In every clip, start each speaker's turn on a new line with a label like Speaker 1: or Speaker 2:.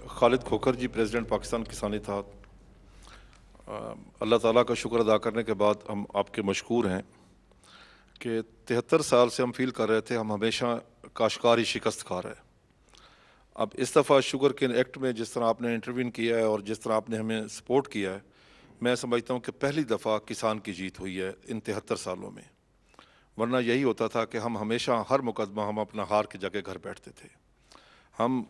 Speaker 1: خالد کھوکھر جی، president Pakistan کسان اتحاد۔ اللہ تعالیٰ کا شکر ادا کرنے کے بعد ہم آپ کے مشکور ہیں کہ 73 سال سے ہم فیل کر رہے تھے ہم ہمیشہ کاشتکار ہی شکست کھا رہے ہیں۔ اب اس دفعہ شوگر کین ایکٹ میں جس طرح آپ نے انٹروین کیا ہے اور جس طرح آپ نے ہمیں سپورٹ کیا ہے، میں سمجھتا ہوں کہ پہلی دفعہ کسان کی جیت ہوئی ہے ان 73 سالوں میں، ورنہ یہی ہوتا تھا کہ ہم ہمیشہ ہر مقدمہ ہم اپنا ہار کی جگہ گھر بیٹھتے تھے۔ ہم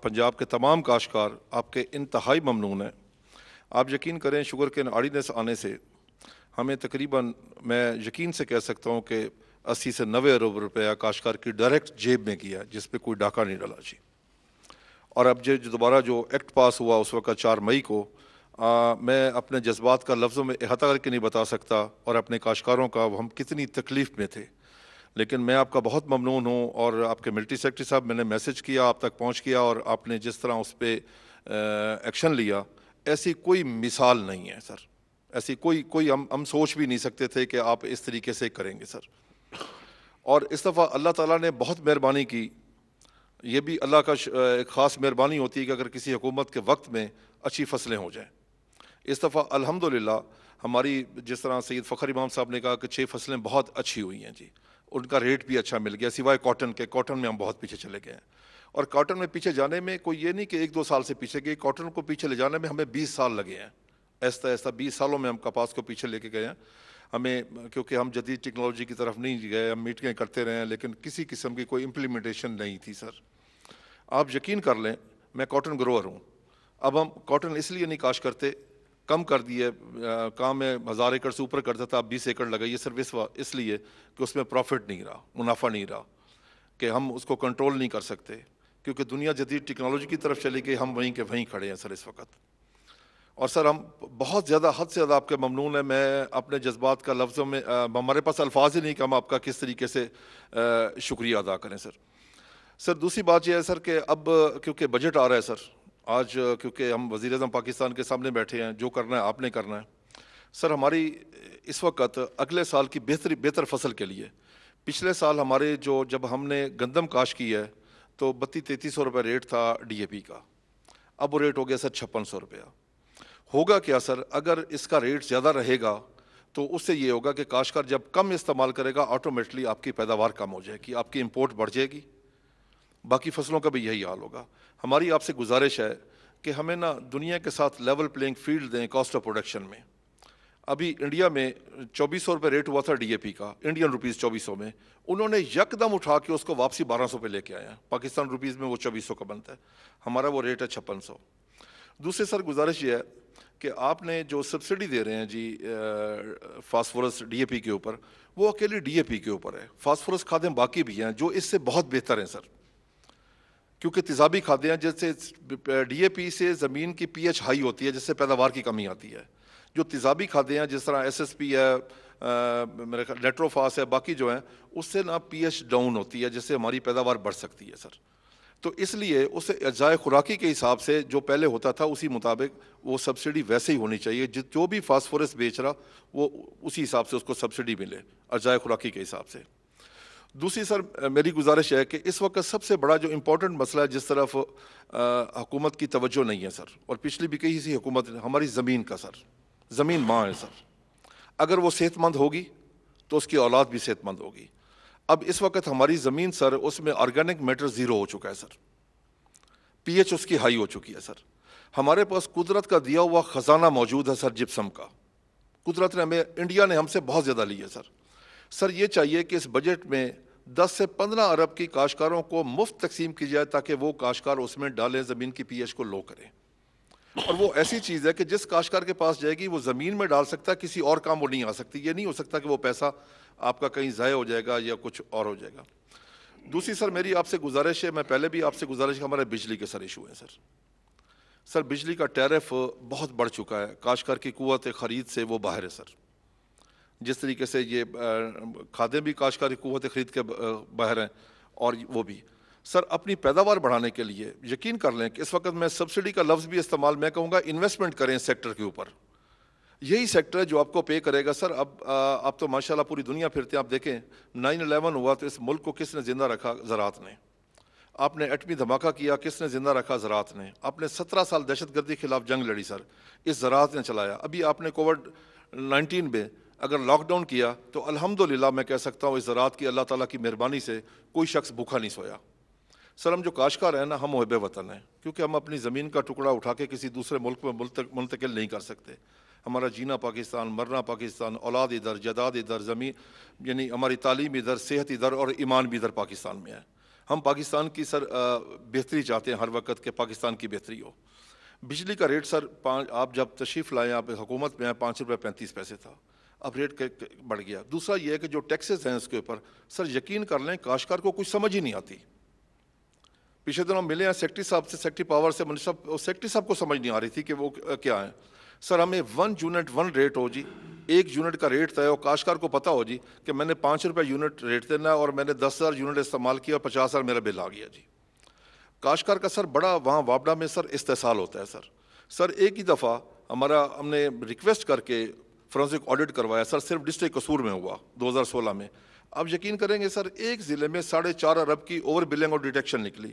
Speaker 1: پنجاب کے تمام کاشتکار آپ کے انتہائی ممنون ہیں۔ آپ یقین کریں، شوگر کین آرڈیننس آنے سے ہمیں تقریباً، میں یقین سے کہہ سکتا ہوں کہ 80 سے 90 ارب روپیہ کاشتکار کی ڈائریکٹ جیب میں کیا، جس پہ کوئی ڈاکہ نہیں ڈالا جی۔ اور اب جو دوبارہ جو ایکٹ پاس ہوا اس وقت 4 مئی کو، میں اپنے جذبات کا لفظوں میں احاطہ کر کے نہیں بتا سکتا، اور اپنے کاشتکاروں کا ہم کتنی تکلیف میں تھے۔ لیکن میں آپ کا بہت ممنون ہوں، اور آپ کے ملٹری سیکرٹری صاحب، میں نے میسج کیا، آپ تک پہنچ کیا، اور آپ نے جس طرح اس پہ ایکشن لیا، ایسی کوئی مثال نہیں ہے سر۔ ایسی کوئی ہم سوچ بھی نہیں سکتے تھے کہ آپ اس طریقے سے کریں گے سر۔ اور اس دفعہ اللہ تعالیٰ نے بہت مہربانی کی۔ یہ بھی اللہ کا ایک خاص مہربانی ہوتی ہے کہ اگر کسی حکومت کے وقت میں اچھی فصلیں ہو جائیں۔ اس دفعہ الحمدللہ ہماری، جس طرح سید فخر امام صاحب نے کہا کہ 6 فصلیں بہت اچھی ہوئی ہیں جی، ان کا ریٹ بھی اچھا مل گیا، سوائے کاٹن کے۔ کاٹن میں ہم بہت پیچھے چلے گئے ہیں، اور کاٹن میں پیچھے جانے میں کوئی یہ نہیں کہ 1-2 سال سے پیچھے گئے، کاٹن کو پیچھے لے جانے میں ہمیں 20 سال لگے ہیں۔ ایسا 20 سالوں میں ہم کپاس کو پیچھے لے کے گئے ہیں۔ ہمیں، کیونکہ ہم جدید ٹیکنالوجی کی طرف نہیں گئے، ہم میٹنگیں کرتے رہے ہیں، لیکن کسی قسم کی کوئی امپلیمنٹیشن نہیں تھی سر۔ آپ یقین کر لیں، میں کاٹن گروور ہوں۔ اب ہم کاٹن اس لیے نہیں کاشت کرتے، کم کر دیے، کام میں 1000 ایکڑ سے اوپر کرتا تھا، اب 20 ایکڑ لگائیے صرف اس لیے کہ اس میں پروفٹ نہیں رہا، منافع نہیں رہا، کہ ہم اس کو کنٹرول نہیں کر سکتے، کیونکہ دنیا جدید ٹیکنالوجی کی طرف چلی گئی، ہم وہیں کے وہیں کھڑے ہیں سر اس وقت۔ اور سر ہم بہت زیادہ، حد سے زیادہ آپ کے ممنون ہیں۔ میں اپنے جذبات کا لفظوں میں، ہمارے پاس الفاظ ہی نہیں کہ ہم آپ کا کس طریقے سے شکریہ ادا کریں سر۔ سر دوسری بات یہ ہے سر کہ اب کیونکہ بجٹ آ رہا ہے سر، آج کیونکہ ہم وزیر اعظم پاکستان کے سامنے بیٹھے ہیں، جو کرنا ہے آپ نے کرنا ہے سر۔ ہماری اس وقت اگلے سال کی بہتر فصل کے لیے، پچھلے سال ہمارے جب ہم نے گندم کاشت کی ہے تو 3200-3300 روپے ریٹ تھا ڈی اے پی کا، اب وہ ریٹ ہو گیا سر 5600 روپیہ۔ ہوگا کیا سر، اگر اس کا ریٹ زیادہ رہے گا تو اس سے یہ ہوگا کہ کاشتکار جب کم استعمال کرے گا، آٹومیٹلی آپ کی پیداوار کم ہو جائے گی، آپ کی امپورٹ بڑھ جائے گی، باقی فصلوں کا بھی یہی حال ہوگا۔ ہماری آپ سے گزارش ہے کہ ہمیں نا دنیا کے ساتھ لیول پلینگ فیلڈ دیں کاسٹ آف پروڈکشن میں۔ ابھی انڈیا میں 2400 روپے ریٹ ہوا تھا ڈی اے پی کا، انڈین روپیز 2400 میں، انہوں نے یکدم اٹھا کے اس کو واپسی 1200 پہ لے کے آیا۔ پاکستان روپیز میں وہ 2400 کا بنتا ہے، ہمارا وہ ریٹ ہے 5600۔ دوسری سر گزارش یہ ہے کہ آپ نے جو سبسڈی دے رہے ہیں جی فاسفورس ڈی اے پی کے اوپر، وہ اکیلی ڈی اے پی کے اوپر ہے، فاسفورس کھادیں باقی بھی ہیں جو اس سے بہت بہتر ہیں سر، کیونکہ تیزابی کھادیں ہیں، جیسے ڈی اے پی سے زمین کی پی ایچ ہائی ہوتی ہے، جس سے پیداوار کی کمی آتی ہے۔ جو تیزابی کھادیں ہیں جس طرح ایس ایس پی ہے، میرے خیال نیٹروفاس ہے، باقی جو ہیں، اس سے نا پی ایچ ڈاؤن ہوتی ہے، جس سے ہماری پیداوار بڑھ سکتی ہے سر۔ تو اس لیے اسے اجزائے خوراکی کے حساب سے جو پہلے ہوتا تھا اسی مطابق وہ سبسڈی ویسے ہی ہونی چاہیے، جو بھی فاسفورس بیچ رہا وہ اسی حساب سے اس کو سبسڈی ملے اجزائے خوراکی کے حساب سے۔ دوسری سر میری گزارش ہے کہ اس وقت سب سے بڑا جو امپورٹنٹ مسئلہ ہے جس طرف حکومت کی توجہ نہیں ہے سر، اور پچھلی بھی کئی سی حکومت، ہماری زمین کا سر۔ زمین ماں ہے سر، اگر وہ صحت مند ہوگی تو اس کی اولاد بھی صحت مند ہوگی۔ اب اس وقت ہماری زمین سر، اس میں آرگینک میٹر 0 ہو چکا ہے سر، پی ایچ اس کی ہائی ہو چکی ہے سر۔ ہمارے پاس قدرت کا دیا ہوا خزانہ موجود ہے سر، جپسم کا۔ قدرت نے ہمیں، انڈیا نے ہم سے بہت زیادہ لی ہے سر۔ سر یہ چاہیے کہ اس بجٹ میں 10 سے 15 ارب کی کاشتکاروں کو مفت تقسیم کی جائے، تاکہ وہ کاشتکار اس میں ڈالیں، زمین کی پی ایچ کو لو کریں۔ اور وہ ایسی چیز ہے کہ جس کاشتکار کے پاس جائے گی وہ زمین میں ڈال سکتا ہے، کسی اور کام وہ نہیں آ سکتی۔ یہ نہیں ہو سکتا کہ وہ پیسہ آپ کا کہیں ضائع ہو جائے گا یا کچھ اور ہو جائے گا۔ دوسری سر میری آپ سے گزارش ہے، میں پہلے بھی آپ سے گزارش ہے، ہمارے بجلی کے سر ایشو ہیں سر۔ سر بجلی کا ٹیرف بہت بڑھ چکا ہے، کاشتکار کی قوت خرید سے وہ باہر ہے سر۔ جس طریقے سے یہ کھادیں بھی کاشتکار کی قوت خرید کے باہر ہیں، اور وہ بھی سر اپنی پیداوار بڑھانے کے لیے یقین کر لیں کہ اس وقت میں سبسڈی کا لفظ بھی استعمال، میں کہوں گا انویسٹمنٹ کریں اس سیکٹر کے اوپر۔ یہی سیکٹر ہے جو آپ کو پے کرے گا سر۔ اب آپ تو ماشاءاللہ پوری دنیا پھرتے ہیں، آپ دیکھیں 9/11 ہوا تو اس ملک کو کس نے زندہ رکھا؟ زراعت نے۔ آپ نے ایٹمی دھماکہ کیا، کس نے زندہ رکھا؟ زراعت نے۔ آپ نے 17 سال دہشت گردی کے خلاف جنگ لڑی سر، اس زراعت نے چلایا۔ ابھی آپ نے کووڈ-19 میں اگر لاک ڈاؤن کیا تو الحمدللہ میں کہہ سکتا ہوں اس زراعت کی اللہ تعالیٰ کی مہربانی سے کوئی شخص بھوکا نہیں سویا۔ سر ہم جو کاشتکار ہیں نا، ہم محب وطن ہیں، کیونکہ ہم اپنی زمین کا ٹکڑا اٹھا کے کسی دوسرے ملک میں منتقل نہیں کر سکتے۔ ہمارا جینا پاکستان، مرنا پاکستان، اولاد ادھر، جائیداد ادھر، زمین یعنی ہماری تعلیم ادھر، صحت ادھر اور ایمان بھی ادھر پاکستان میں ہے۔ ہم پاکستان کی سر بہتری چاہتے ہیں ہر وقت کہ پاکستان کی بہتری ہو۔ بجلی کا ریٹ سر آپ جب تشریف لائیں، آپ حکومت میں آئے، 5.35 روپے تھا، اب ریٹ بڑھ گیا۔ دوسرا یہ ہے کہ جو ٹیکسز ہیں اس کے اوپر سر یقین کر لیں کاشتکار کو کچھ سمجھ ہی نہیں آتی۔ پچھلے دنوں ملے ہیں سیکٹری صاحب سے، سیکٹری پاور سے، سیکٹری صاحب کو سمجھ نہیں آ رہی تھی کہ وہ کیا ہے۔ سر ہمیں 1 یونٹ 1 ریٹ ہو جی، 1 یونٹ کا ریٹ طے ہو، کاشتکار کو پتہ ہو جی کہ میں نے 5 روپے یونٹ ریٹ دینا ہے اور میں نے 10,000 یونٹ استعمال کیا اور 50,000 میرا بل آ گیا جی۔ کاشتکار کا سر بڑا وہاں وابڈا میں سر استحصال ہوتا ہے سر ایک ہی دفعہ ہم نے ریکویسٹ کر کے فورنسک آڈٹ کروایا سر، صرف ڈسٹرکٹ قصور میں ہوا 2016 میں۔ اب یقین کریں گے سر ایک ضلع میں 4.5 ارب کی اوور بلنگ اور ڈیٹیکشن نکلی۔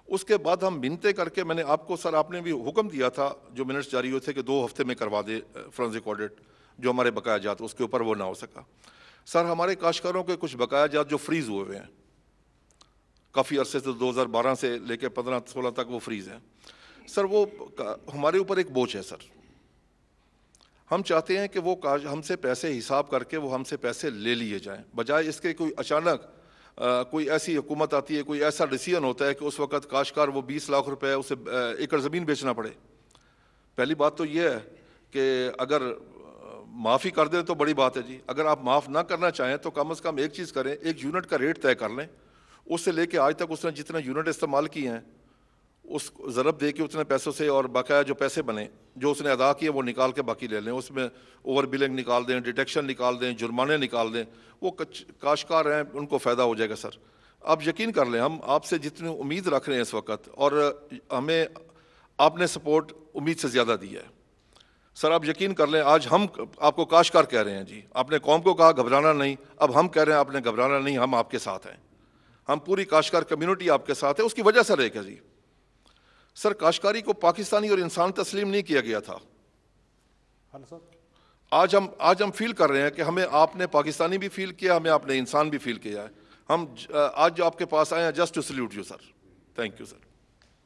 Speaker 1: اس کے بعد ہم منتیں کر کے، میں نے آپ کو سر، آپ نے بھی حکم دیا تھا جو منٹس جاری ہوئے تھے کہ 2 ہفتے میں کروا دے فورنسک آڈٹ، جو ہمارے بقایا جات اس کے اوپر وہ نہ ہو سکا۔ سر ہمارے کاشتکاروں کے کچھ بقایا جات جو فریز ہوئے ہیں کافی عرصے سے، 2012 سے لے کے 15-16 تک وہ فریز ہیں سر، وہ ہمارے اوپر ایک بوجھ ہے سر۔ ہم چاہتے ہیں کہ وہ ہم سے پیسے حساب کر کے وہ ہم سے پیسے لے لیے جائیں، بجائے اس کے کوئی اچانک کوئی ایسی حکومت آتی ہے، کوئی ایسا ڈیسیژن ہوتا ہے کہ اس وقت کاشتکار وہ 20 لاکھ روپے اسے ایکڑ زمین بیچنا پڑے۔ پہلی بات تو یہ ہے کہ اگر معافی کر دیں تو بڑی بات ہے جی، اگر آپ معاف نہ کرنا چاہیں تو کم از کم ایک چیز کریں، 1 یونٹ کا ریٹ طے کر لیں، اس سے لے کے آج تک اس نے جتنے یونٹ استعمال کیے ہیں اس ضرب دے کے اتنے پیسوں سے، اور باقاعدہ جو پیسے بنے جو اس نے ادا کیے وہ نکال کے باقی لے لیں، اس میں اوور بلنگ نکال دیں، ڈیٹیکشن نکال دیں، جرمانے نکال دیں، وہ کاشتکار ہیں ان کو فائدہ ہو جائے گا سر۔ آپ یقین کر لیں ہم آپ سے جتنی امید رکھ رہے ہیں اس وقت، اور ہمیں آپ نے سپورٹ امید سے زیادہ دی ہے سر۔ آپ یقین کر لیں آج ہم آپ کو کاشتکار کہہ رہے ہیں جی، آپ نے قوم کو کہا گھبرانا نہیں، اب ہم کہہ رہے ہیں آپ نے گھبرانا نہیں، ہم آپ کے ساتھ ہیں، ہم پوری کاشتکار کمیونٹی آپ کے ساتھ ہے۔ اس کی وجہ سر ایک ہے جی سر، کاشتکاری کو پاکستانی اور انسان تسلیم نہیں کیا گیا تھا۔ آج ہم فیل کر رہے ہیں کہ ہمیں آپ نے پاکستانی بھی فیل کیا، ہمیں آپ نے انسان بھی فیل کیا ہے۔ ہم آج جو آپ کے پاس آئے ہیں just to salute you sir, thank you sir.